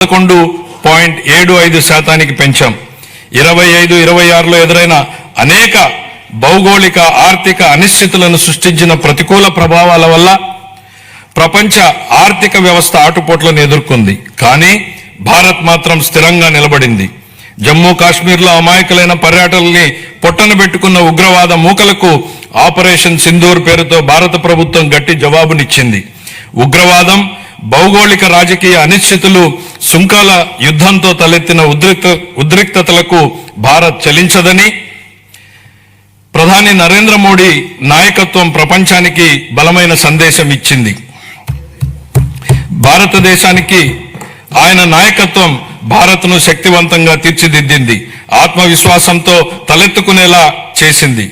11.75% పెంచాం. 25-26లో ఎదురైన అనేక భౌగోళిక ఆర్థిక అనిశ్చితులను సృష్టించిన ప్రతికూల ప్రభావాల వల్ల ప్రపంచ ఆర్థిక వ్యవస్థ ఆటుపోట్లను ఎదుర్కొంది. కానీ భారత్ మాత్రం స్థిరంగా నిలబడింది. జమ్మూ కాశ్మీర్లో అమాయకులైన పర్యాటకుల్ని పొట్టన పెట్టుకున్న ఉగ్రవాద మూకలకు ఆపరేషన్ సింధూర్ పేరుతో భారత ప్రభుత్వం గట్టి జవాబునిచ్చింది. ఉగ్రవాదం, భౌగోళిక రాజకీయ అనిశ్చితులు, సుంకాల యుద్ధంతో తలెత్తిన ఉద్రిక్తతలకు భారత్ చలించదని ప్రధాని నరేంద్ర మోడీ నాయకత్వం ప్రపంచానికి బలమైన సందేశం ఇచ్చింది. భారతదేశానికి ఆయన నాయకత్వం భారత్ను శక్తివంతంగా తీర్చిదిద్దింది, ఆత్మవిశ్వాసంతో తలెత్తుకునేలా చేసింది.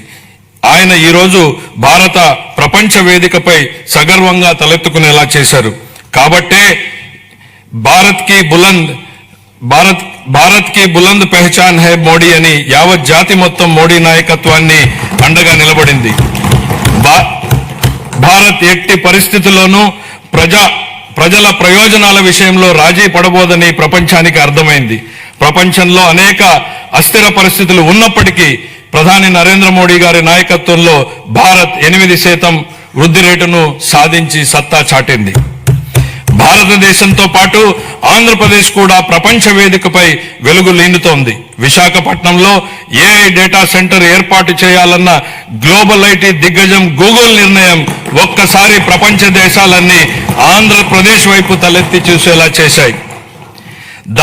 ఆయన ఈరోజు భారత ప్రపంచ వేదికపై సగర్వంగా తలెత్తుకునేలా చేశారు. కాబట్టే భారత్ కి బులంద్ పెహచాన్ హై మోడీ అని యావత్ జాతి మొత్తం మోడీ నాయకత్వాన్ని అండగా నిలబడింది. భారత్ ఎట్టి పరిస్థితుల్లోనూ ప్రజల ప్రయోజనాల విషయంలో రాజీ పడబోదని ప్రపంచానికి అర్థమైంది. ప్రపంచంలో అనేక అస్థిర పరిస్థితులు ఉన్నప్పటికీ ప్రధాని నరేంద్ర మోడీ గారి నాయకత్వంలో భారత్ 8% వృద్ధి రేటును సాధించి సత్తా చాటింది. భారతదేశంతో పాటు ఆంధ్రప్రదేశ్ కూడా ప్రపంచ వేదికపై వెలుగు లీనుతోంది. విశాఖపట్నంలో ఏఐ డేటా సెంటర్ ఏర్పాటు చేయాలన్న గ్లోబల్ ఐటీ దిగ్గజం గూగుల్ నిర్ణయం ఒక్కసారి ప్రపంచ దేశాలన్నీ ఆంధ్రప్రదేశ్ వైపు తలెత్తి చూసేలా చేశాయి.